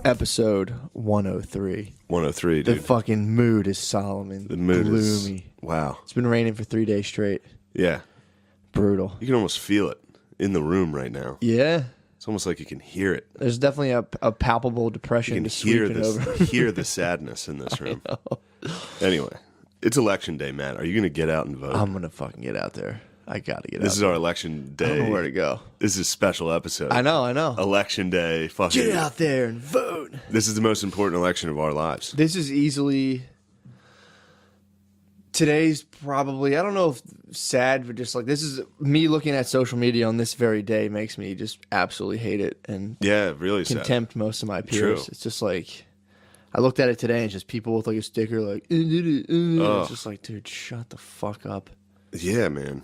Episode 103. 103, dude. The fucking mood is solemn and The mood gloomy. is... Wow. It's been raining for 3 days straight. Yeah. Brutal. You can almost feel it in the room right now. Yeah. It's almost like you can hear it. There's definitely a palpable depression. You can hear the sadness in this room. Anyway, it's election day, Matt. Are you going to get out and vote? I'm going to fucking get out there. I got to get out This is our election day. I don't know where to go. This is a special episode. I know. Election day. Fucking, Get out there and vote. This is the most important election of our lives. This is easily... Today's probably, I don't know if sad, but just like, this is me looking at social media on this very day makes me just absolutely hate it and Yeah, really contempt most of my peers. True. It's just like, I looked at it today and it's just people with like a sticker like, it's just like, dude, shut the fuck up. Yeah, man.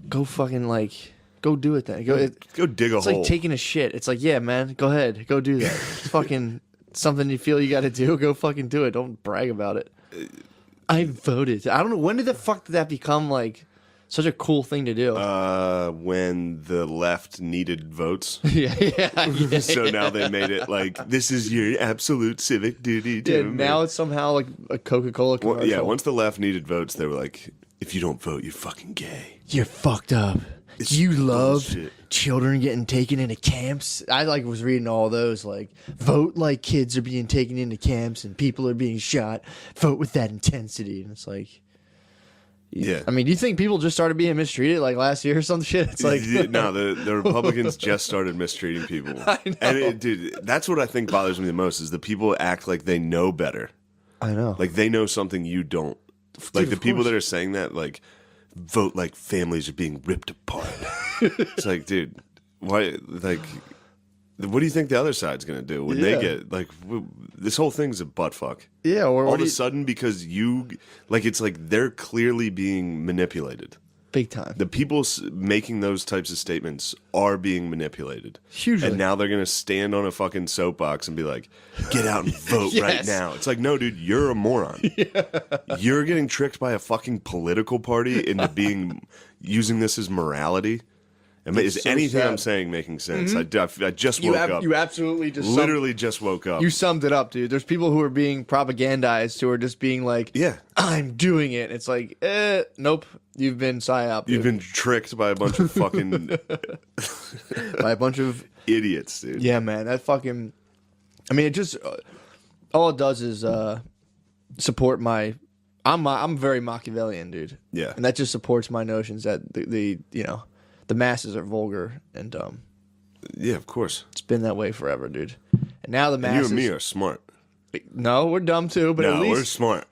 Go fucking like, go do it then. Go dig a hole. It's like taking a shit. It's like, yeah, man, go ahead. Go do that. It's fucking something you feel you got to do. Go fucking do it. Don't brag about it. I voted. I don't know. When did the fuck did that become like such a cool thing to do? When the left needed votes. yeah. So now they made it like, this is your absolute civic duty to now it's somehow like a Coca-Cola commercial. Well, yeah, once the left needed votes, they were like, if you don't vote, you're fucking gay. You're fucked up. It's you love bullshit. Children getting taken into camps. I like was reading all those like vote like kids are being taken into camps and people are being shot. Vote with that intensity, and it's like, Yeah. I mean, do you think people just started being mistreated like last year or some shit? It's like No, the Republicans just started mistreating people. I know. And dude, that's what I think bothers me the most is the people act like they know better. I know. Like they know something you don't. Like Dude, the of people course. that are saying that, like, vote like families are being ripped apart. It's like, dude, why? Like, what do you think the other side's gonna do when they get like this whole thing's a butt fuck? Yeah, or all of a sudden because you like it's like they're clearly being manipulated. big time. The people making those types of statements are being manipulated. Hugely. And now they're going to stand on a fucking soapbox and be like, get out and vote Yes. right now. It's like, no, dude, you're a moron. You're getting tricked by a fucking political party into using this as morality. Is so anything sad. I'm saying making sense? I just woke up. You absolutely just Literally just woke up. You summed it up, dude. There's people who are being propagandized who are just being like, Yeah. I'm doing it. It's like, nope. You've been psyop. You've been tricked by a bunch of fucking by a bunch of idiots, dude. Yeah, man. That fucking. I mean, it just all it does is support my. I'm very Machiavellian, dude. Yeah. And that just supports my notions that the the masses are vulgar and dumb. Yeah, of course. It's been that way forever, dude. And now the You masses. and me are smart. No, we're dumb too, but at No, we're least smart.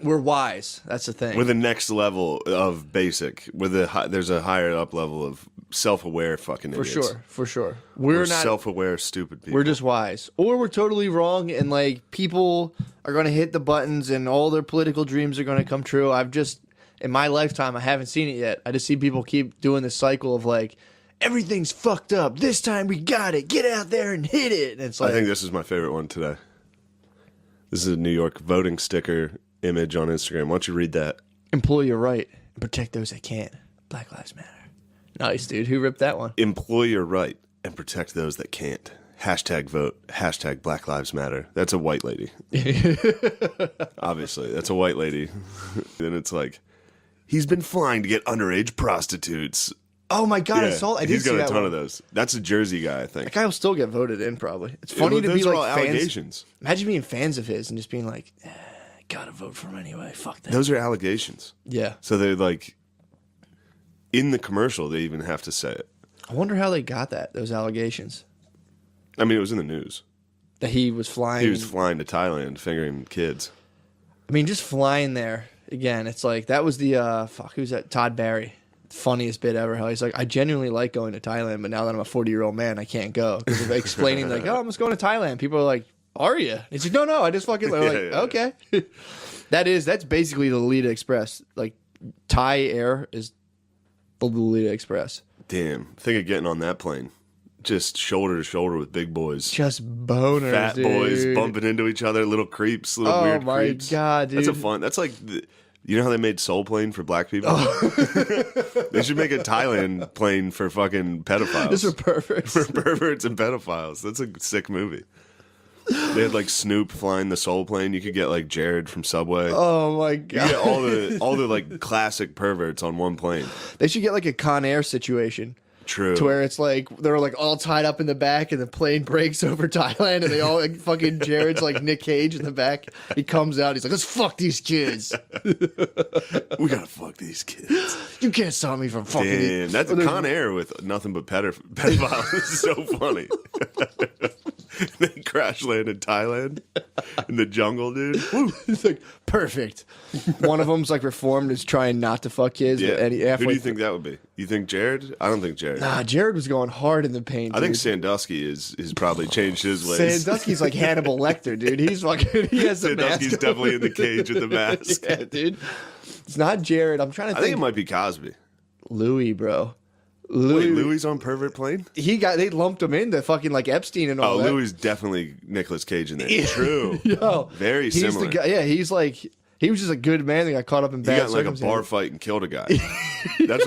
we're wise. That's the thing. We're the next level of basic. There's a higher up level of self-aware fucking idiots. For sure. We're not self-aware, stupid people. We're just wise. Or we're totally wrong and like people are going to hit the buttons and all their political dreams are going to come true. In my lifetime, I haven't seen it yet. I just see people keep doing this cycle of like, everything's fucked up. This time we got it. Get out there and hit it. And it's like, I think this is my favorite one today. This is a New York voting sticker image on Instagram. Why don't you read that? employ your right and protect those that can't. Black Lives Matter. Nice, dude. Who ripped that one? Employ your right and protect those that can't. Hashtag vote. Hashtag Black Lives Matter. That's a white lady. Obviously, that's a white lady. And it's like, he's been flying to get underage prostitutes. Oh my god, I did he's see got a that ton one. of those. That's a Jersey guy, I think. That guy will still get voted in, probably. It's funny to those be are like all fans. allegations. Imagine being fans of his and just being like, gotta vote for him anyway. Fuck that. Those are allegations. Yeah. So they're like, in the commercial, they even have to say it. I wonder how they got those allegations. I mean, it was in the news. That he was flying. He was flying to Thailand, fingering kids. I mean, just flying there. Again, it's like, that was the, who's that? Todd Barry. Funniest bit ever. How he's like, I genuinely like going to Thailand, but now that I'm a 40-year-old man, I can't go. Because of explaining, like, oh, I'm just going to Thailand. People are like, are you? He's like, no, I just fucking, okay. That's basically the Lolita Express. Like, Thai Air is the Lolita Express. Damn. Think of getting on that plane. Just shoulder to shoulder with big boys. Just boners, Fat dude. boys bumping into each other, little creeps, little weird creeps. Oh my god, dude. That's like, you know how they made Soul Plane for black people? They should make a Thailand plane for fucking pedophiles. This is perfect. For perverts and pedophiles. That's a sick movie. They had like Snoop flying the Soul Plane. You could get like Jared from Subway. Oh my You god! get all the like classic perverts on one plane. They should get like a Con Air situation. True. To where it's like they're like all tied up in the back, and the plane breaks over Thailand, and they all like fucking Jared's like Nick Cage in the back. He comes out, he's like, "Let's fuck these kids. We gotta fuck these kids." You can't stop me from fucking." Damn, that's a Con Air with nothing but pedophiles. It's so funny. They crash land in Thailand in the jungle, dude. Woo. It's like perfect. One of them's like reformed, is trying not to fuck kids. Yeah. And he, Who do you think that would be? You think Jared? I don't think Jared. Nah, Jared was going hard in the paint. I think Sandusky is probably changed his ways. Sandusky's like Hannibal Lecter, dude. He's fucking. He has the mask. Sandusky's definitely in the cage with the mask. Yeah, dude. It's not Jared. I'm trying to I think it might be Cosby. Louis, bro. Wait, Louis on Pervert Plane? They lumped him into fucking like Epstein and all that. Louis is definitely Nicolas Cage in there. True. Yo, Very he's similar. The guy, yeah, he was just a good man that got caught up in He bad got in like a circumstances. bar fight and killed a guy. That's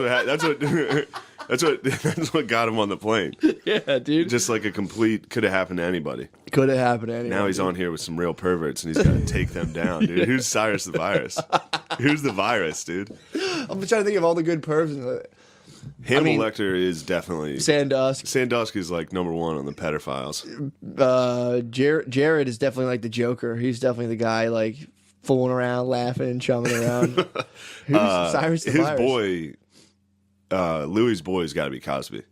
what got him on the plane. Yeah, dude. Just like a complete could have happened to anybody. Could have happened to anyone. Now he's on here with some real perverts and he's got to take them down, dude. Who's Cyrus the Virus? Who's the virus, dude? I'm trying to think of all the good pervs. Hannibal Lecter is definitely Sandusky's like number one on the pedophiles. Jared is definitely like the Joker. He's definitely the guy like fooling around, laughing, and chumming around. Who's Cyrus the His Virus? boy, Louis' boy's got to be Cosby.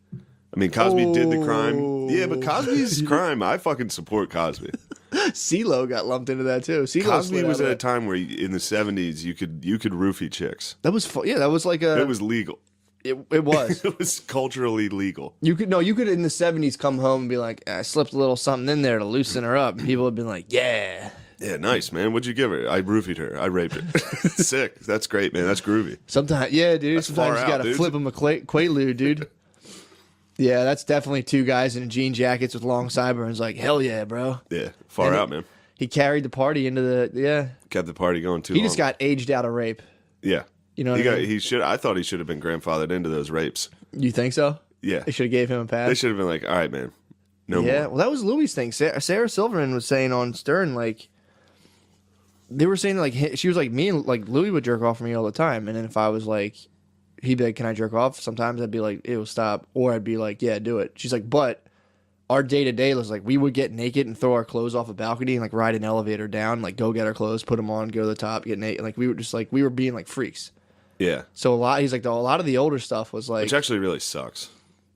I mean, Cosby did the crime. Yeah, but Cosby's crime, I fucking support Cosby. CeeLo got lumped into that too. CeeLo Cosby was at a time where in the 70s you could roofie chicks. That was yeah, that was like a. It was legal. It was. It was culturally legal. You could in the 70s come home and be like, I slipped a little something in there to loosen her up. And people would be like, yeah. Yeah, nice, man. What'd you give her? I roofied her. I raped her. Sick. That's great, man. That's groovy. Sometimes, yeah, dude. That's Sometimes far you out, gotta dude. flip them a Quaalude, dude. Yeah, that's definitely two guys in jean jackets with long sideburns. Like, hell yeah, bro. Yeah, far out, man. He carried the party into the Kept the party going too He long. just got aged out of rape. Yeah. You know what I mean? I thought he should have been grandfathered into those rapes. You think so? Yeah. They should have gave him a pass. They should have been like, all right, man. No more. Yeah, well, that was Louis' thing. Sarah Silverman was saying on Stern, like, they were saying, like, she was like, me and, like, Louis would jerk off for me all the time. And then if I was like, he'd be like, can I jerk off? Sometimes I'd be like, ew, stop. Or I'd be like, yeah, do it. She's like, but our day-to-day was like, we would get naked and throw our clothes off a balcony and, like, ride an elevator down, like, go get our clothes, put them on, go to the top, get naked. Like, we were just, like, we were being, like, freaks. Yeah. So a lot of the older stuff was, like, Which actually really sucks.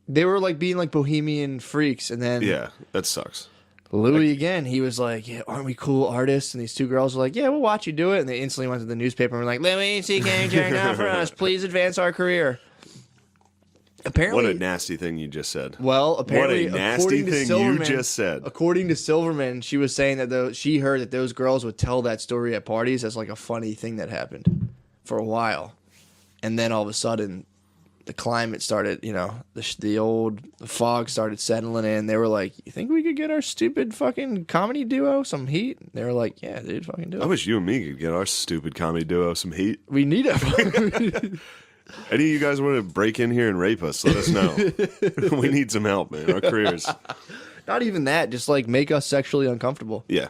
they were, like, being, like, bohemian freaks. And then Yeah, that sucks. Louis again, he was like, yeah, aren't we cool artists? And these two girls were like, yeah, we'll watch you do it. And they instantly went to the newspaper and were like, Louis C.K. jerk out for us. Please advance our career. Apparently, What a nasty thing you just said. well, apparently, What a nasty according to thing you Silverman, just said. According to Silverman, she was saying that she heard that those girls would tell that story at parties as like a funny thing that happened for a while. And then all of a sudden, the climate started, the fog started settling in. They were like, you think we could get our stupid fucking comedy duo some heat? They were like, yeah, dude, fucking do I it. wish you and me could get our stupid comedy duo some heat. We need it. Any of you guys want to break in here and rape us, let us know. We need some help, man. Our careers. Not even that, just like make us sexually uncomfortable. Yeah.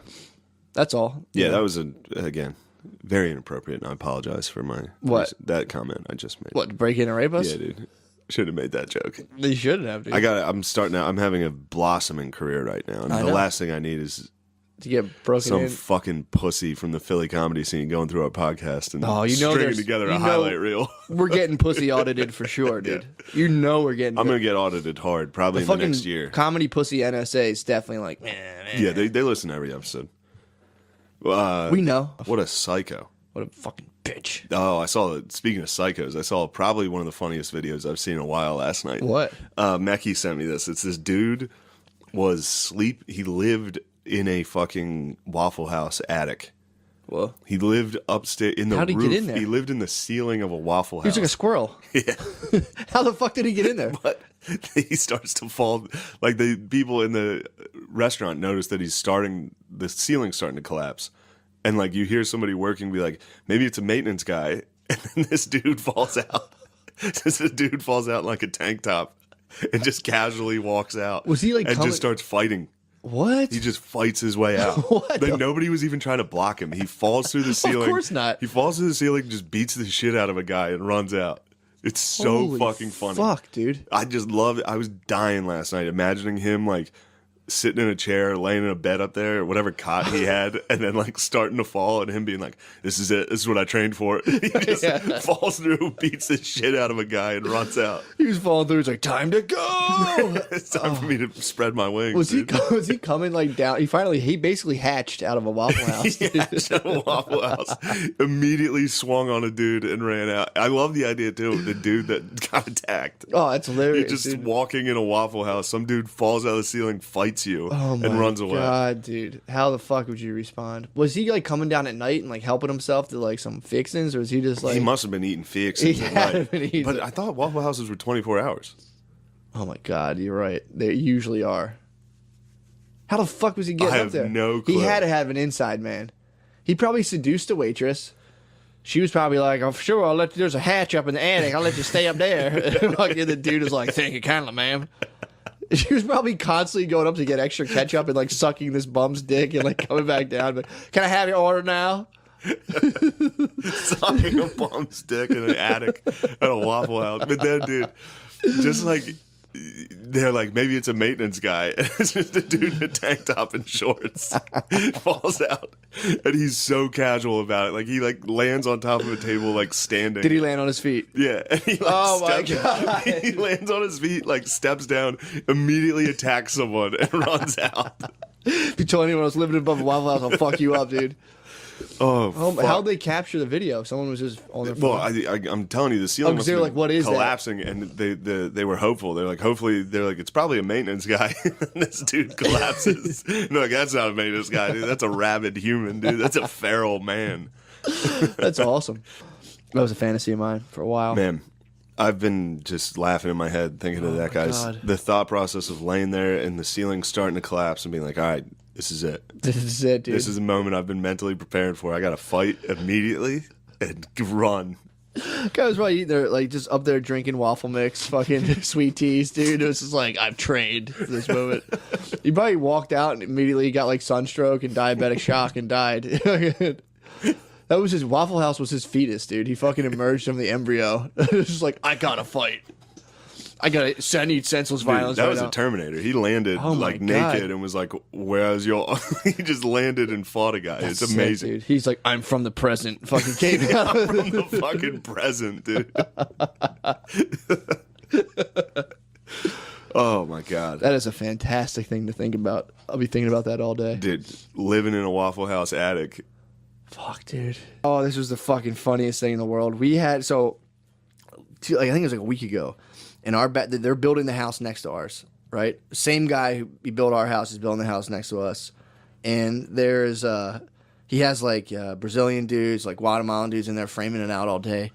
That's all. Yeah, that was, again, very inappropriate, and I apologize for What? that comment I just made. What, to break in and rape us? Yeah, dude. Should have made that joke. They shouldn't have, dude. I'm having a blossoming career right now, and I the know. last thing I need is To get broken some in. fucking pussy from the Philly comedy scene going through our podcast and stringing there's- together a highlight reel. We're getting pussy audited for sure, dude. Yeah. We're getting. I'm gonna get audited hard, probably in the fucking next year. comedy pussy NSA is definitely like, man. Yeah, they listen to every episode. We know. What a psycho. What a fucking bitch. Oh, speaking of psychos, I saw probably one of the funniest videos I've seen in a while last night. What? Mekhi sent me this. It's this dude he lived in a fucking Waffle House attic. Well, He lived upstairs in the How'd he roof. get in there? He lived in the ceiling of a Waffle he House. was like a squirrel. Yeah. How the fuck did he get in there? But he starts to fall. Like the people in the restaurant notice that the ceiling's starting to collapse. And like you hear somebody working be like, maybe it's a maintenance guy. And then this dude falls out. This dude falls out in like a tank top and just casually walks out. Was he, like, and coming- just starts fighting. What? He just fights his way out. What? Like, nobody was even trying to block him. He falls through the ceiling. Of course not. He falls through the ceiling, just beats the shit out of a guy, and runs out. It's so Holy fucking funny. Fuck, dude. I just love it. I was dying last night imagining him like sitting in a chair, laying in a bed up there, or whatever cot he had, and then like starting to fall, and him being like, "This is it. This is what I trained for." He just falls through, beats the shit out of a guy, and runs out. He was falling through. He's like, "Time to go." It's time for me to spread my wings. Was dude. was he coming like down? He basically hatched out of a Waffle House. He hatched out of a Waffle House, immediately swung on a dude and ran out. I love the idea too of the dude that got attacked. Oh, that's hilarious. You're just dude. walking in a Waffle House. Some dude falls out of the ceiling, fights you, Oh and runs away. God, dude, how the fuck would you respond? Was he like coming down at night and like helping himself to like some fixins, or was he just like? He must have been eating fixins at night. been eating- But I thought Waffle Houses were 24 hours. Oh my God, you're right. They usually are. How the fuck was he getting I up have there? no He clue. had to have an inside man. He probably seduced a waitress. She was probably like, "I'm sure I'll let you, there's a hatch up in the attic. I'll let you stay up there." Fucking the dude was like, "Thank you kindly, ma'am." She was probably constantly going up to get extra ketchup and like sucking this bum's dick and like coming back down. But can I have your order now? Sucking a bum's dick in an attic at a Waffle House. But then, dude, just like, they're like, maybe it's a maintenance guy. It's just a dude in a tank top and shorts. Falls out. And he's so casual about it. Like, he like lands on top of a table, like standing. Did he land on his feet? Yeah. And he, like, Oh my steps- God. He lands on his feet, like steps down, immediately attacks someone, and runs out. If you told anyone I was living above a Waffle House, I'll fuck you up, dude. Oh, fuck. How'd they capture the video? Someone was just on their phone. Well, I'm telling you, the ceiling 'cause must they were have like, been "What is that?" collapsing, and they were hopeful. They're like, hopefully, they're like, it's probably a maintenance guy. And this dude collapses. And they're like, that's not a maintenance guy, dude. That's a rabid human, dude. That's a feral man. That's awesome. That was a fantasy of mine for a while. Man, I've been just laughing in my head thinking of that, guys. God. The thought process of laying there and the ceiling starting to collapse and being like, all right, this is it. This is it, dude. This is the moment I've been mentally preparing for. I got to fight immediately and run. Guy was probably eating there, like just up there drinking waffle mix, fucking sweet teas, dude. It was just like, I've trained for this moment. He probably walked out and immediately got like sunstroke and diabetic shock and died. That was his Waffle House was his fetus, dude. He fucking emerged from the embryo. It was just like, I gotta fight. I need senseless Dude, violence. that right was now. a Terminator. He landed Oh my like God. naked and was like, "Where's your?" He just landed and fought a guy. It's Sick, amazing. dude. He's like, I'm from the present. Fucking came out of From the fucking present, dude. Oh my God, That is a fantastic thing to think about. I'll be thinking about that all day. dude! Living in a Waffle House attic. Fuck, dude. Oh, this was the fucking funniest thing in the world. We had I think it was like a week ago, and they're building the house next to ours, right? Same guy who built our house is building the house next to us, and there's he has like Brazilian dudes, like Guatemalan dudes in there framing it out all day.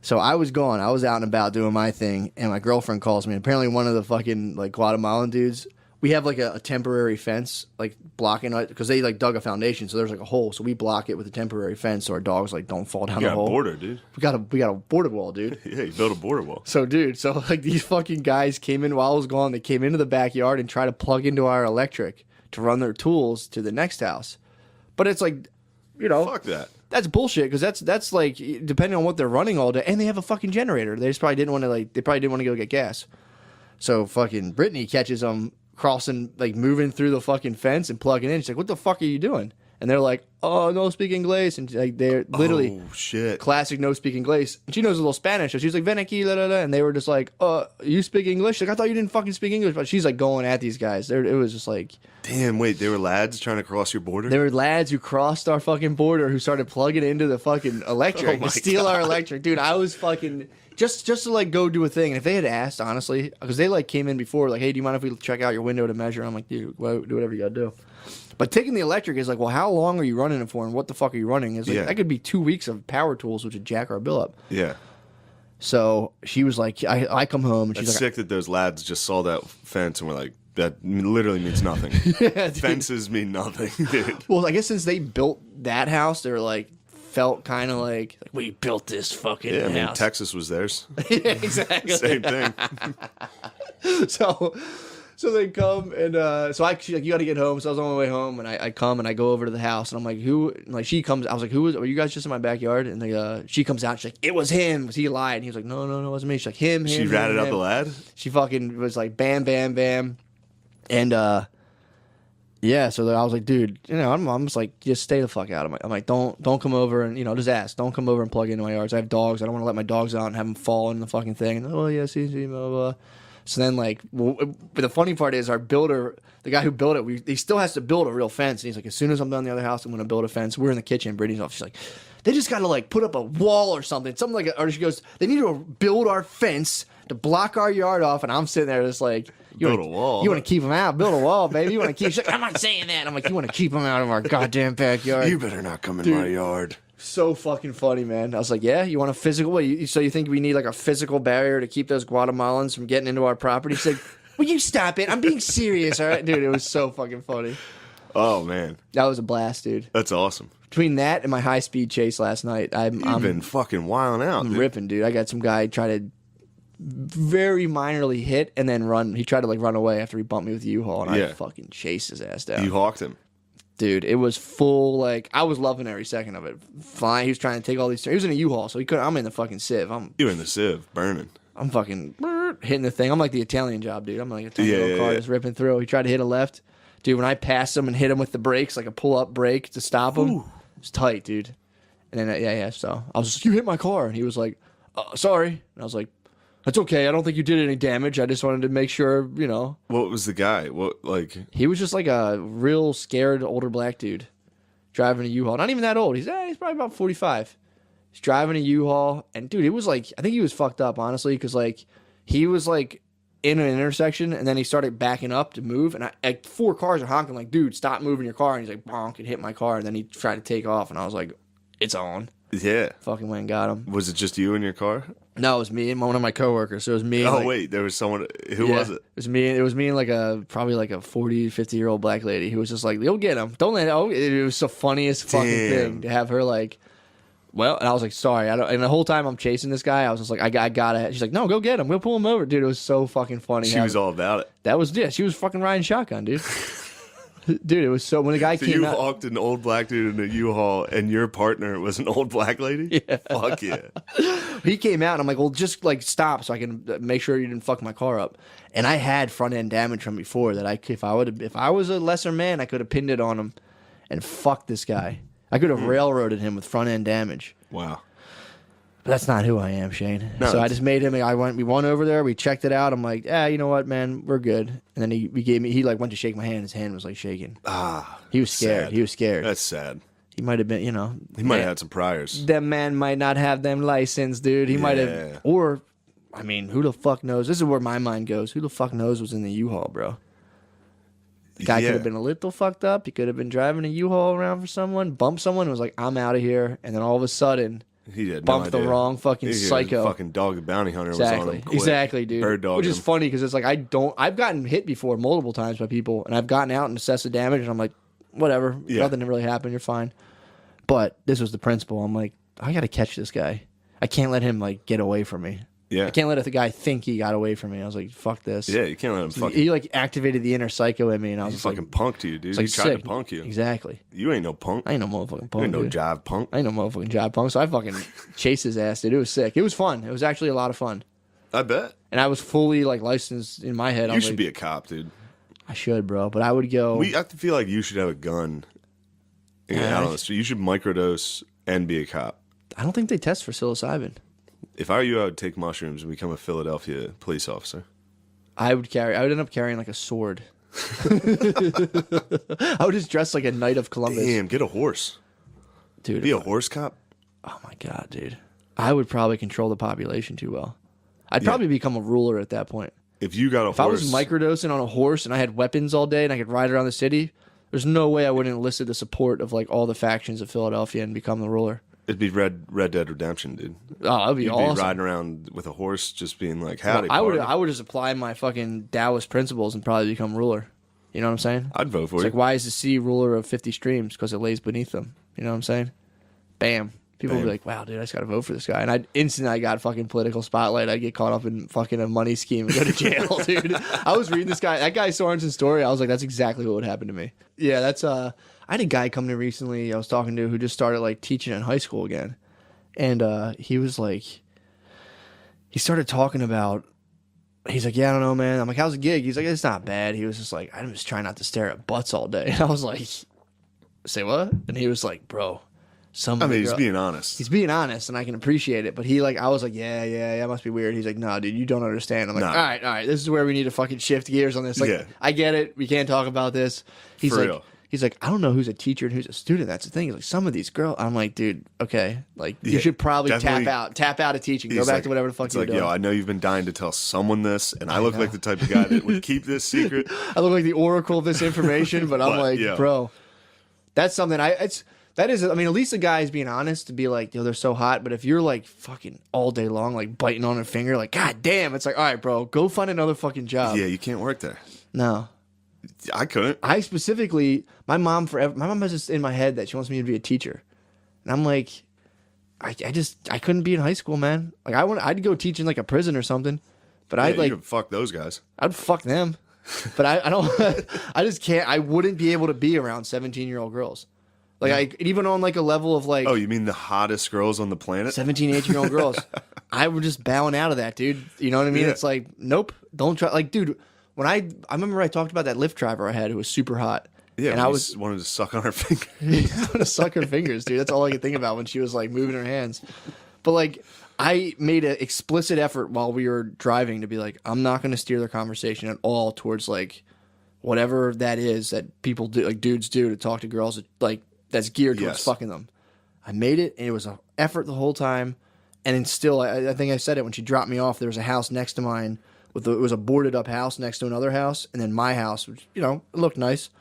So I was gone. I was out and about doing my thing, and my girlfriend calls me. And apparently, one of the fucking like Guatemalan dudes. We have like a temporary fence, like blocking it because they like dug a foundation, so there's like a hole. So we block it with a temporary fence, so our dogs like don't fall down You the got a hole. border, dude. We got a border wall, dude. Yeah, you built a border wall. So, dude, like these fucking guys came in while I was gone. They came into the backyard and tried to plug into our electric to run their tools to the next house. But it's like, Fuck that. that's bullshit because that's like depending on what they're running all day, and they have a fucking generator. They just probably didn't want to go get gas. So fucking Brittany catches them crossing, like moving through the fucking fence and plugging in. She's like, "What the fuck are you doing?" And they're like, "Oh, no speak English," and like they're literally. Oh shit. Classic no speak English. And she knows a little Spanish, so she's like, ven aquí, la, la, la. And they were just like, you speak English? Like, I thought you didn't fucking speak English. But she's like going at these guys. It was just like, Damn. Wait, they were lads trying to cross your border. there were lads who crossed our fucking border who started plugging into the fucking electric Oh my to steal our electric. Dude, I was fucking, just to like go do a thing. And if they had asked, honestly, because they like came in before, like, hey, do you mind if we check out your window to measure? I'm like, dude, do whatever you gotta do. But taking the electric is like, well, how long are you running it for, and what the fuck are you running? It's like, Yeah. that could be 2 weeks of power tools, which would jack our bill up. Yeah. So she was like, I come home, and It's she's like, sick that those lads just saw that fence and were like, that literally means nothing. yeah, dude. Fences mean nothing, dude. Well, I guess since they built that house, they're like, felt kind of like, we built this fucking Yeah, I mean, house. Texas was theirs. Yeah, exactly. Same thing. So they come and she's like, you got to get home. So I was on my way home and I come and I go over to the house and I'm like, who? And like she comes. I was like, were you guys just in my backyard? And she comes out. She's like, it was him. He lied. And he was like, no, it wasn't me. She's like, him. She ratted out the lad. She fucking was like, bam, bam, bam, and yeah. So I was like, dude, I'm just like, just stay the fuck out. I'm like, don't come over and just ask. Don't come over and plug into my yards. I have dogs. I don't want to let my dogs out and have them fall in the fucking thing. And, oh yeah, see, blah blah blah. So then, but the funny part is our builder, the guy who built it, he still has to build a real fence. And he's like, as soon as I'm done the other house, I'm going to build a fence. We're in the kitchen. Brittany's off. She's like, they just got to put up a wall or something. Something like, or she goes, they need to build our fence to block our yard off. And I'm sitting there just like, build a wall. You want to keep them out? Build a wall, baby. You want to keep? She's like, I'm not saying that. I'm like, you want to keep them out of our goddamn backyard? You better not come in my yard. So fucking funny, man. I was like, yeah, you want a physical? So you think we need a physical barrier to keep those Guatemalans from getting into our property? She's like, will you stop it? I'm being serious, all right? Dude, it was so fucking funny. Oh, man. That was a blast, dude. That's awesome. Between that and my high-speed chase last night, You've been fucking wilding out, I'm ripping, dude. I got some guy try to very minorly hit and then run. He tried to run away after he bumped me with the U-Haul, and I fucking chased his ass down. You hawked him. Dude, it was full, I was loving every second of it. Flying, he was trying to take all these turns. He was in a U-Haul, so he couldn't. I'm in the fucking sieve. You were in the sieve, burning. I'm fucking hitting the thing. I'm like the Italian job, dude. I'm like a 10-year-old car just ripping through. He tried to hit a left. Dude, when I passed him and hit him with the brakes, like a pull-up brake to stop him, it's tight, dude. And then, so I was just, you hit my car. And he was like, sorry. And I was like, that's okay. I don't think you did any damage. I just wanted to make sure, What was the guy? He was just like a real scared older black dude driving a U-Haul. Not even that old. He's probably about 45. He's driving a U-Haul. And, dude, it was I think he was fucked up, honestly, because, he was, in an intersection, and then he started backing up to move. And 4 cars are honking, dude, stop moving your car. And he's like, bonk, and hit my car. And then he tried to take off. And I was like, it's on. Yeah. Fucking went and got him. Was it just you in your car? No, it was me and one of my coworkers. So it was me. Oh, wait, there was someone. Who was it? It was me. It was me and probably a 40, 50-year-old black lady who was just like, you'll get him. Don't let him. It was the funniest fucking thing to have her well, and I was like, sorry. And the whole time I'm chasing this guy, I was just like, I gotta. She's like, no, go get him. We'll pull him over. Dude, it was so fucking funny. She was all about it. She was fucking riding shotgun, dude. Dude, it was so when the guy came out. You hawked an old black dude in a U-Haul, and your partner was an old black lady? Yeah. Fuck yeah. He came out, and I'm like, well, just stop so I can make sure you didn't fuck my car up. And I had front end damage from before that if I was a lesser man, I could have pinned it on him and fucked this guy. I could have railroaded him with front end damage. Wow. But that's not who I am, Shane. No, so I just made him. We went over there. We checked it out. I'm like, you know what, man, we're good. And then he gave me. He went to shake my hand. His hand was shaking. He was scared. Sad. He was scared. That's sad. He might have been, He might have had some priors. Them man might not have them license, dude. He might have, or, who the fuck knows? This is where my mind goes. Who the fuck knows what's in the U-Haul, bro? The guy could have been a little fucked up. He could have been driving a U-Haul around for someone, bumped someone, and was like, I'm out of here. And then all of a sudden, he had bumped the wrong fucking psycho. Fucking dog the bounty hunter was on him. Exactly, dude. Bird dog Which is funny because it's I've gotten hit before multiple times by people, and I've gotten out and assessed the damage, and I'm like, whatever, nothing really happened, you're fine. But this was the principle. I'm like, I got to catch this guy. I can't let him get away from me. Yeah. I can't let the guy think he got away from me. I was like, fuck this. Yeah, you can't let him fucking... He activated the inner psycho in me, and I was just fucking punked you, dude. He tried to punk you. Exactly. You ain't no punk. I ain't no motherfucking punk. You ain't no jive punk. I ain't no motherfucking jive punk. So I fucking chased his ass, dude. It was sick. It was fun. It was actually a lot of fun. I bet. And I was fully licensed in my head. You should be a cop, dude. I should, bro. But I would go... I feel like you should have a gun out on the street. You should microdose and be a cop. I don't think they test for psilocybin. If I were you, I would take mushrooms and become a Philadelphia police officer. I would end up carrying a sword. I would just dress like a knight of Columbus. Damn, get a horse. Dude. Be a horse cop? Oh my God, dude. I would probably control the population too well. I'd probably become a ruler at that point. If you got a horse. If I was microdosing on a horse and I had weapons all day and I could ride around the city, there's no way I wouldn't enlist the support of all the factions of Philadelphia and become the ruler. It'd be Red Dead Redemption, dude. Oh, that'd be awesome. You'd be riding around with a horse, just being like, howdy, I would just apply my fucking Taoist principles and probably become ruler. You know what I'm saying? I'd vote for you. It's why is the sea ruler of 50 streams? Because it lays beneath them. You know what I'm saying? Bam. People would be like, wow, dude, I just got to vote for this guy. And I got fucking political spotlight. I'd get caught up in fucking a money scheme and go to jail, dude. I was reading that guy Sorensen's story. I was like, that's exactly what would happen to me. Yeah, that's, I had a guy come to recently I was talking to who just started like teaching in high school again. And he was like, he started talking about, he's like, yeah, I don't know, man. I'm like, how's the gig? He's like, it's not bad. He was just like, I'm just trying not to stare at butts all day. And I was like, say what? And he was like, bro. He's being honest. He's being honest, and I can appreciate it. But I was like, yeah, it must be weird. He's like, no, dude, you don't understand. I'm like, all right, this is where we need to fucking shift gears on this. Like, yeah. I get it. We can't talk about this. He's For like, real. He's like, I don't know who's a teacher and who's a student. That's the thing. He's like, some of these girls. I'm like, dude, okay, like you should probably tap out of teaching. Go back to whatever the fuck you're doing. Yo, I know you've been dying to tell someone this, and I look like the type of guy that would keep this secret. I look like the oracle of this information, but I'm like, bro, that's something That is, I mean, at least the guy is being honest to be like, yo, they're so hot. But if you're like fucking all day long, like biting on a finger, like, god damn, it's like, all right, bro, go find another fucking job. Yeah, you can't work there. No. I couldn't. I specifically, my mom has this in my head that she wants me to be a teacher. And I'm like, I couldn't be in high school, man. Like, I'd go teach in like a prison or something. But I'd like, you could fuck those guys. I'd fuck them. But I don't, I just can't, I wouldn't be able to be around 17-year-old girls. Like, even on, like, a level of, like... Oh, you mean the hottest girls on the planet? 17, 18-year-old girls. I would just bowing out of that, dude. You know what I mean? Yeah. It's like, nope, don't try... Like, dude, when I remember I talked about that Lyft driver I had who was super hot. Yeah, and I wanted to suck on her fingers. I wanted to suck her fingers, dude. That's all I could think about when she was, like, moving her hands. But, like, I made an explicit effort while we were driving to be like, I'm not going to steer the conversation at all towards, like, whatever that is that people do, like, dudes do to talk to girls, that, like, that's geared towards fucking them. I made it, and it was an effort the whole time. And then still, I think I said it when she dropped me off. There was a house next to mine. It was a boarded up house next to another house, and then my house, which, you know, it looked nice.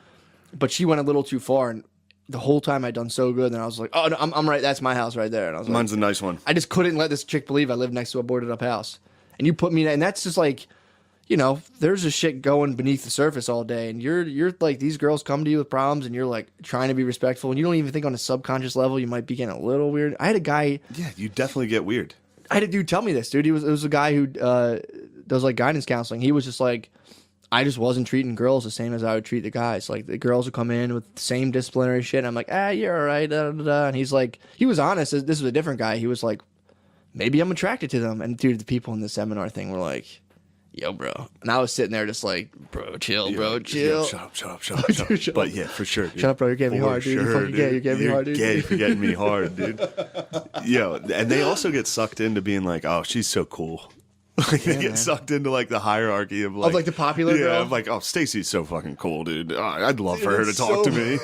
But she went a little too far, and the whole time I'd done so good. And I was like, oh, no, I'm right. That's my house right there. And I was Mine's a nice one. I just couldn't let this chick believe I lived next to a boarded up house. And you put me in, and that's just like, you know, there's a shit going beneath the surface all day, and you're like, these girls come to you with problems, and you're like trying to be respectful, and you don't even think on a subconscious level you might be getting a little weird. I had a guy. Yeah, you definitely get weird. I had a dude tell me this, dude. It was a guy who does like guidance counseling. He was just like, I just wasn't treating girls the same as I would treat the guys. Like, the girls would come in with the same disciplinary shit, and I'm like, you're all right, da, da, da. And he's like, he was honest. This was a different guy. He was like, maybe I'm attracted to them. And dude, the people in the seminar thing were like, yo, bro. And I was sitting there just like, bro, chill, bro, chill. Shut up. But yeah, for sure, dude. Shut up, bro. You're getting me hard, dude. You're fucking gay. You're getting me hard, dude. Gay for getting me hard, dude. Yo, and they also get sucked into being like, oh, she's so cool. Like, they get sucked into like the hierarchy of like the popular girl. Yeah, of like, oh, Stacy's so fucking cool, dude. Oh, I'd love for her to talk to me.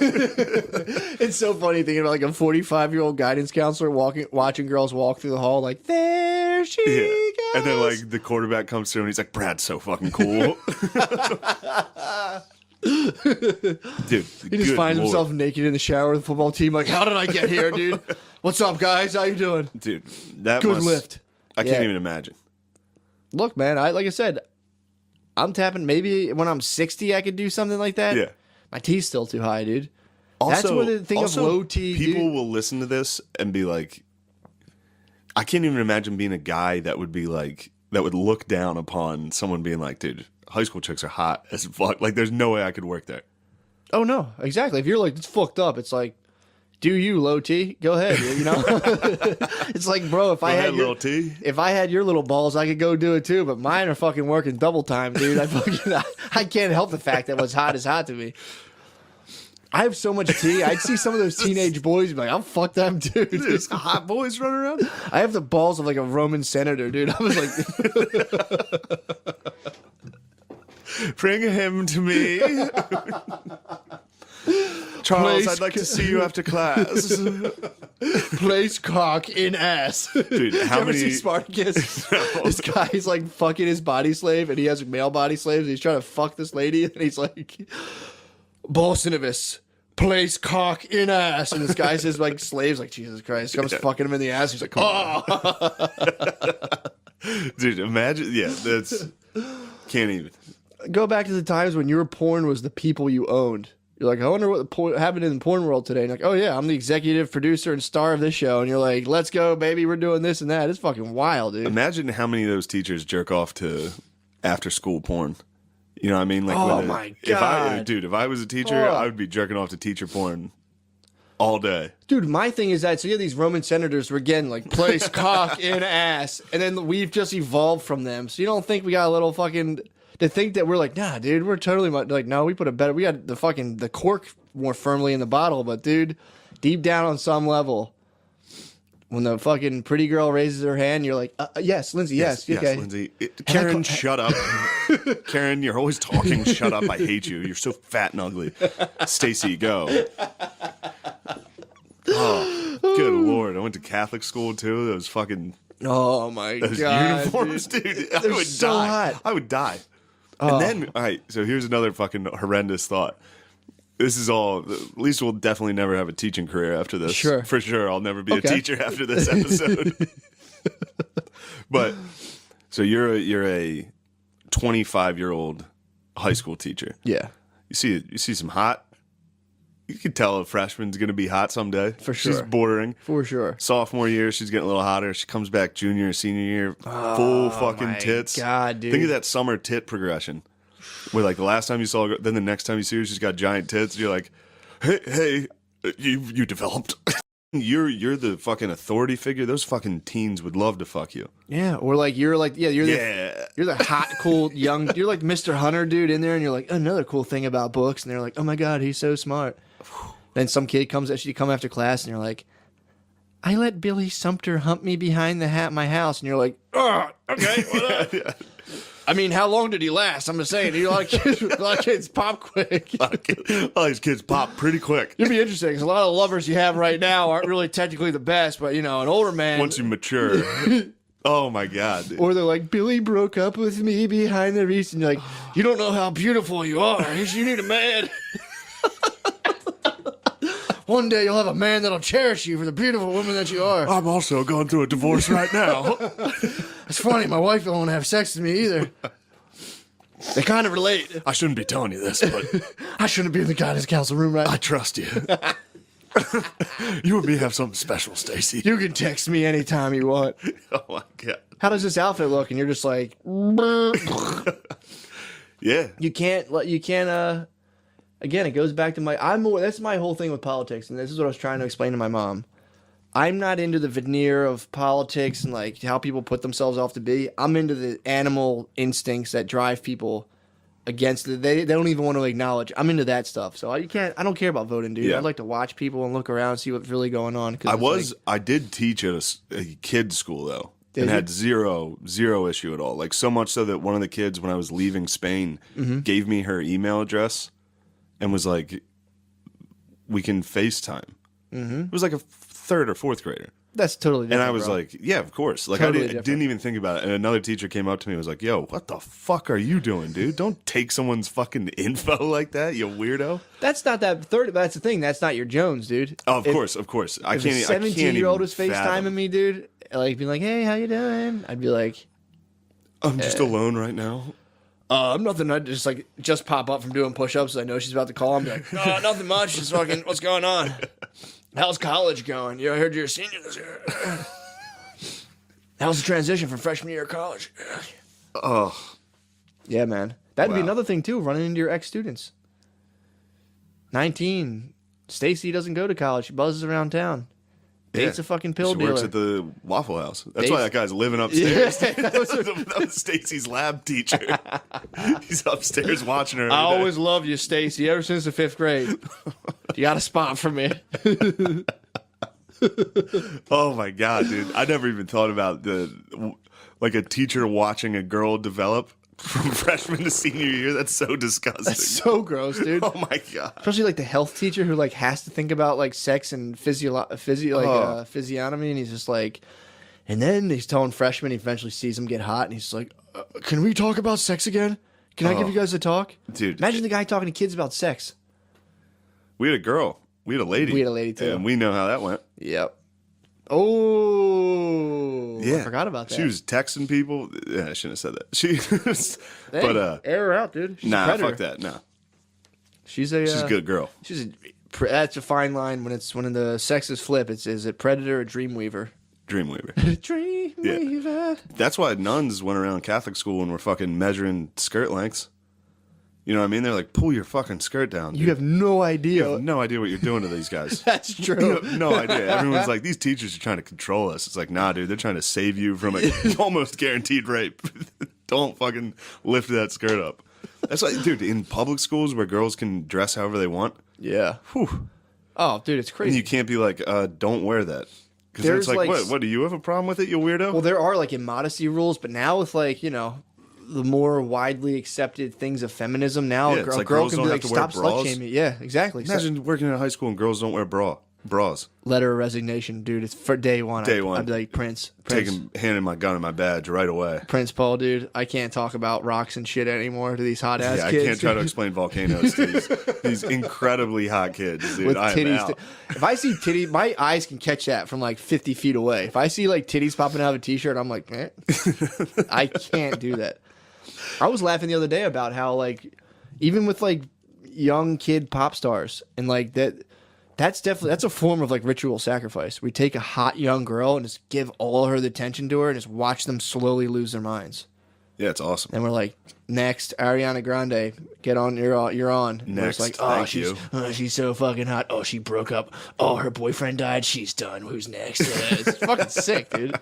It's so funny thinking about like a 45-year-old guidance counselor watching girls walk through the hall, like, there she goes. And then like the quarterback comes through and he's like, Brad's so fucking cool. Dude, he just finds himself naked in the shower with the football team. Like, how did I get here, dude? What's up, guys? How you doing? Dude, that good lift. I can't even imagine. Look, man, like I said, I'm tapping. Maybe when I'm 60, I could do something like that. Yeah. My T's still too high, dude. Also, that's where the thing of low T. People will listen to this and be like, I can't even imagine being a guy that would be like, that would look down upon someone being like, dude, high school chicks are hot as fuck. Like, there's no way I could work there. Oh, no, exactly. If you're like, it's fucked up, it's like, do you, low T? Go ahead, you know? It's like, bro, if I had your little balls, I could go do it too, but mine are fucking working double time, dude. I can't help the fact that what's hot is hot to me. I have so much T. I'd see some of those teenage boys and be like, I'll fuck them, dude. There's hot boys running around. I have the balls of like a Roman senator, dude. I was like, bring him to me. Charles, I'd like to see you after class. Place cock in ass. Dude, how many... see Spartacus? No. This guy's like fucking his body slave, and he has male body slaves, and he's trying to fuck this lady, and he's like, Bolsinovis, place cock in ass. And this guy says, like, slaves, like, Jesus Christ, comes fucking him in the ass. He's like, oh. Dude, imagine, that's, can't even. Go back to the times when your porn was the people you owned. You're like, I wonder what happened in the porn world today. And you're like, oh yeah, I'm the executive producer and star of this show. And you're like, let's go, baby. We're doing this and that. It's fucking wild, dude. Imagine how many of those teachers jerk off to after school porn. You know what I mean? Like, oh my God. If I was a teacher, I would be jerking off to teacher porn all day. Dude, my thing is that, so you have these Roman senators who are getting like place cock in ass. And then we've just evolved from them. So you don't think we got a little fucking... To think that we're like, nah, dude, we're totally like, no, we put we got the cork more firmly in the bottle, but dude, deep down on some level, when the fucking pretty girl raises her hand, you're like, yes, Lindsay, yes, okay. Lindsay. Karen, shut up. Karen, you're always talking. Shut up. I hate you. You're so fat and ugly. Stacy, go. Oh, good Lord. I went to Catholic school too. Those fucking... Oh my God. Those uniforms, dude. I would so die. Hot. I would die. And then, all right, so here's another fucking horrendous thought. This is all, at least we'll definitely never have a teaching career after this. Sure. For sure, I'll never be a teacher after this episode. But, so you're a 25-year-old high school teacher. Yeah. You see some hot. You can tell a freshman's going to be hot someday. For sure. She's bordering. For sure. Sophomore year, she's getting a little hotter. She comes back junior, senior year, full fucking tits. God, dude. Think of that summer tit progression. Where like the last time you saw her, then the next time you see her, she's got giant tits. And you're like, hey, you developed. You're the fucking authority figure. Those fucking teens would love to fuck you. Yeah, or like you're the hot, cool, young. You're like Mr. Hunter, dude, in there, and you're like, another cool thing about books, and they're like, oh my God, he's so smart. Then some kid comes after class, and you're like, I let Billy Sumter hump me behind my house, and you're like, oh, okay, what up? I mean, how long did he last? I'm just saying, a lot of kids pop quick. A lot of these kids pop pretty quick. It'd be interesting because a lot of the lovers you have right now aren't really technically the best, but an older man. Once you mature. Oh my God. Dude. Or they're like, Billy broke up with me behind the reason. You're like, you don't know how beautiful you are. You need a man. One day you'll have a man that'll cherish you for the beautiful woman that you are. I'm also going through a divorce right now. It's funny, my wife don't want to have sex with me either. They kind of relate. I shouldn't be telling you this, but... I shouldn't be in the guidance council room right now. I trust you. You and me have something special, Stacy. You can text me anytime you want. Oh my God. How does this outfit look? And you're just like... Yeah. You can't... Again, it goes back to that's my whole thing with politics, and this is what I was trying to explain to my mom. I'm not into the veneer of politics and like how people put themselves off to be. I'm into the animal instincts that drive people against it. They don't even want to acknowledge. I'm into that stuff. So I don't care about voting, dude. Yeah. I'd like to watch people and look around, see what's really going on. I did teach at a kid's school though. Did you? Had zero issue at all. Like so much so that one of the kids, when I was leaving Spain, gave me her email address and was like, we can FaceTime. It was like a third or fourth grader. That's totally different. And I was like, yeah, of course. Like Totally I didn't even think about it. And another teacher came up to me and was like, yo, what the fuck are you doing, dude? Don't take someone's fucking info like that, you weirdo. That's not that third. That's the thing. That's not your Jones, dude. Oh, of course. I can't. If a 17-year-old was FaceTiming me, dude, like being like, hey, how you doing? I'd be like, I'm just alone right now. I'm nothing. I just pop up from doing push-ups. I know she's about to call. I'm like, no, nothing much. Just fucking, what's going on? How's college going? I heard you're a senior this year. How's the transition from freshman year of college? Oh, yeah, man. That'd be Wow. another thing too. Running into your ex-students. 19. Stacy doesn't go to college. She buzzes around town. Dates a fucking pill she dealer. works at the Waffle House. That's Dates- why that guy's living upstairs. Yeah, that was Stacy's lab teacher. He's upstairs watching her. I every day. always loved you, Stacy, ever since the 5th grade. You got a spot for me. Oh my God, dude! I never even thought about a teacher watching a girl develop from freshman to senior year. That's so disgusting. That's so gross, dude. Oh my God! Especially like the health teacher who like has to think about like sex and physiognomy, and he's just like, and then he's telling freshmen. He eventually sees them get hot, and he's like, "Can we talk about sex again? Can I give you guys a talk?" Dude, imagine the guy talking to kids about sex. We had a girl. We had a lady. We had a lady too, and we know how that went. Yep. Oh, Yeah, I forgot about that. She was texting people. Yeah, I shouldn't have said that. She, Hey, but air her out, dude. She's a nah, predator. fuck that. Nah. She's a good girl. That's a fine line when the sexes flip. Is it predator or dreamweaver? Dreamweaver. Dreamweaver. Yeah. That's why nuns went around Catholic school and were fucking measuring skirt lengths. You know what I mean? They're like, pull your fucking skirt down. Dude. You have no idea. You have no idea what you're doing to these guys. That's true. You have no idea. Everyone's like, these teachers are trying to control us. It's like, nah, dude, they're trying to save you from a almost guaranteed rape. Don't fucking lift that skirt up. That's like, dude, in public schools where girls can dress however they want. Yeah. Whew. Oh, dude, it's crazy. And you can't be like, don't wear that. Because it's like, what, do you have a problem with it, you weirdo? Well, there are like immodesty rules, but now with like, the more widely accepted things of feminism now, a girl can be like, stop slut shaming. Yeah, exactly. Imagine working in a high school and girls don't wear bras. Letter of resignation, dude. It's for day one. I'd be like, Prince. Handing my gun and my badge right away. Prince Paul, dude. I can't talk about rocks and shit anymore to these hot ass kids. I can't try to explain volcanoes to these incredibly hot kids, dude. With I am out. If I see titties, my eyes can catch that from like 50 feet away. If I see like titties popping out of a t-shirt, I'm like, I can't do that. I was laughing the other day about how like even with like young kid pop stars and like that's a form of like ritual sacrifice. We take a hot young girl and just give all her the attention to her and just watch them slowly lose their minds. Yeah, it's awesome. And we're like, next, Ariana Grande, get on, you're on. Next, like, she's so fucking hot. Oh, she broke up. Oh, her boyfriend died. She's done. Who's next? It's fucking sick, dude.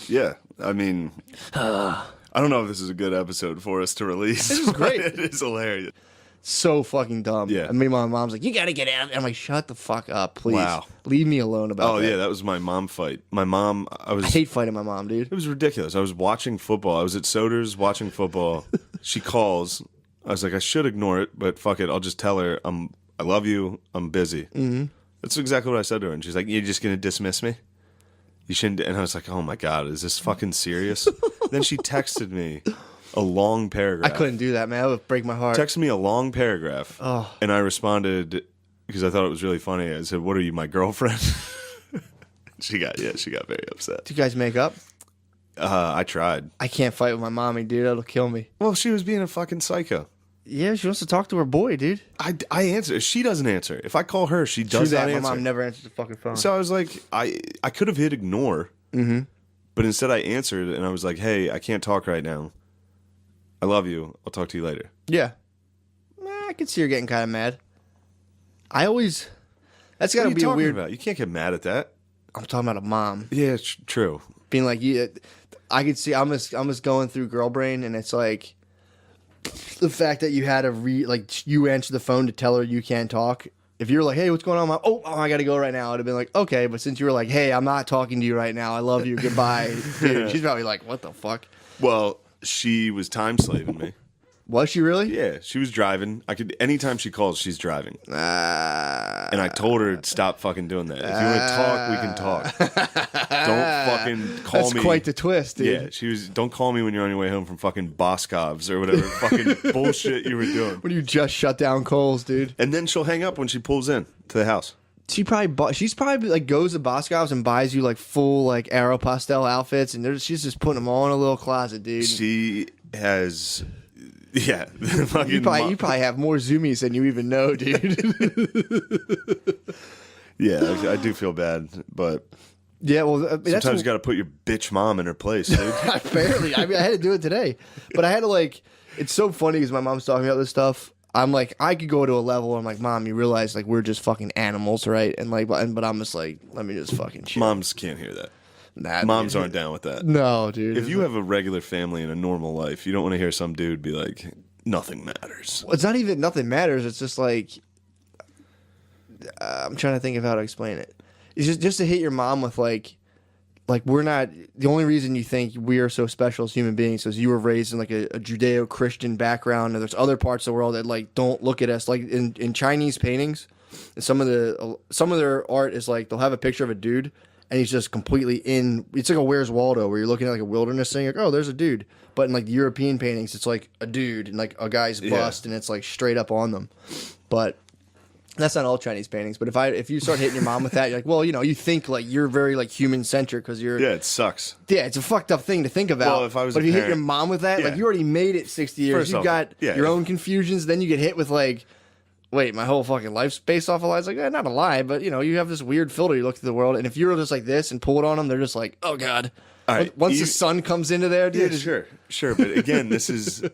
Yeah, I mean, I don't know if this is a good episode for us to release. This is great. It is hilarious. So fucking dumb. Yeah. I mean, my mom's like, you gotta get out. I'm like, shut the fuck up, please. Wow. Leave me alone about that. Oh, yeah, that was my mom fight. My mom, I hate fighting my mom, dude. It was ridiculous. I was watching football. I was at Soder's watching football. She calls. I was like, I should ignore it, but fuck it. I'll just tell her, I love you. I'm busy. Mm-hmm. That's exactly what I said to her. And she's like, you're just going to dismiss me? You shouldn't. And I was like, oh my God, is this fucking serious? Then she texted me a long paragraph. I couldn't do that, man. That would break my heart. Texted me a long paragraph. Oh. And I responded because I thought it was really funny. I said, what are you, my girlfriend? She got very upset. Did you guys make up? I tried. I can't fight with my mommy, dude. That'll kill me. Well, she was being a fucking psycho. Yeah, she wants to talk to her boy, dude. I answer. She doesn't answer. If I call her, she does not answer. My mom never answers the fucking phone. So I was like, I could have hit ignore, but instead I answered, and I was like, hey, I can't talk right now. I love you. I'll talk to you later. Yeah. I could see her getting kind of mad. That's got to be a weird. About? You can't get mad at that. I'm talking about a mom. Yeah, true. Being like, I could see. I'm just going through girl brain, and it's like the fact that you had to you answer the phone to tell her you can't talk. If you were like, hey, what's going on, Mom? Oh, I got to go right now. I'd have been like, okay. But since you were like, hey, I'm not talking to you right now. I love you. Goodbye. Dude, she's probably like, what the fuck? Well, she was time slaving me. Was she really? Yeah, she was driving. Anytime she calls, she's driving. And I told her to stop fucking doing that. If you want to talk, we can talk. Don't fucking call me. That's quite the twist, dude. Yeah, don't call me when you're on your way home from fucking Boscov's or whatever fucking bullshit you were doing. When you just shut down Kohl's, dude. And then she'll hang up when she pulls in to the house. She's probably like goes to Boscov's and buys you like full like Aeropostale outfits, and she's just putting them all in a little closet, dude. She has. Yeah, you probably have more zoomies than you even know, dude. Yeah, I do feel bad, but yeah, well, sometimes you got to put your bitch mom in her place, dude. Apparently, I had to do it today, but I had to It's so funny because my mom's talking about this stuff. I'm like, I could go to a level where I'm like, Mom, you realize like we're just fucking animals, right? And but I'm just like, let me just fucking chill. Moms can't hear that. Nah, moms aren't down with that. No, dude. If you have a regular family and a normal life, you don't want to hear some dude be like, nothing matters. Well, it's not even nothing matters. It's just like, I'm trying to think of how to explain it. It's just to hit your mom with like we're not, the only reason you think we are so special as human beings is you were raised in like a Judeo-Christian background, and there's other parts of the world that like don't look at us. Like in Chinese paintings, some of their art is like they'll have a picture of a dude and he's just completely it's like a Where's Waldo where you're looking at like a wilderness thing, like, oh, there's a dude. But in like the European paintings, it's like a dude and like a guy's bust and it's like straight up on them. But That's not all Chinese paintings, but if you start hitting your mom with that, you're like, well, you think like you're very like human centric because you're. Yeah, it sucks. Yeah, it's a fucked up thing to think about. Well, if I was but a if you hit parent- your mom with that, Yeah. like you already made it 60 years. First You've off, got yeah, your if- own confusions. Then you get hit with like, wait, my whole fucking life's based off of lies. Like, not a lie, but you have this weird filter you look through the world, and if you're just like this and pull it on them, they're just like, oh god. All right, Once the sun comes into there, dude. Yeah, sure. But again, this is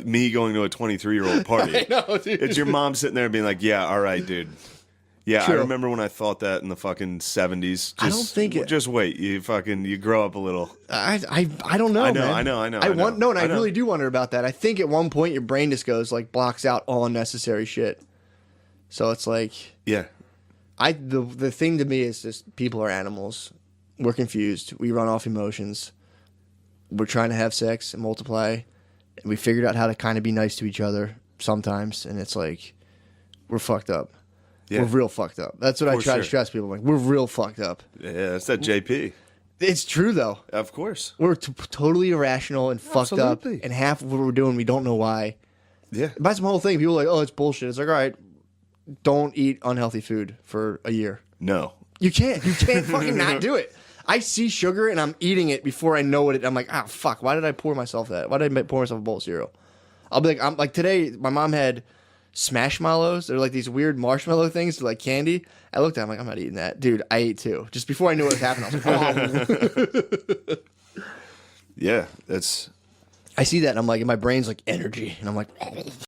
me going to a 23-year-old party. I know, dude. It's your mom sitting there being like, yeah, all right, dude. Yeah, True. I remember when I thought that in the fucking 70s. I don't think it- Just wait. You grow up a little. I don't know. I know, man. I know, I know, I I know. want no, and I I know. really do wonder about that. I think at one point your brain just goes like blocks out all unnecessary shit. So it's like Yeah. the thing to me is just people are animals. We're confused. We run off emotions. We're trying to have sex and multiply. And we figured out how to kind of be nice to each other sometimes, and it's like we're fucked up. Yeah. We're real fucked up. That's what I For try to sure. stress people. Like we're real fucked up. Yeah, that's that JP. It's true though. Of course. We're totally irrational and fucked up, Absolutely. and half of what we're doing we don't know why. Yeah. That's my whole thing. People are like, oh, it's bullshit. It's like, all right, don't eat unhealthy food for a year. No. You can't fucking not do it. I see sugar and I'm eating it before I know it. I'm like, ah, fuck. Why did I pour myself that? Why did I pour myself a bowl of cereal? I'll be like, I'm like today. My mom had Smashmallows. They're like these weird marshmallow things, like candy. I looked at, it, I'm like, I'm not eating that, dude. I ate two just before I knew what was happening. I was like, oh. Yeah, that's. I see that and I'm like, and my brain's like energy, and I'm like.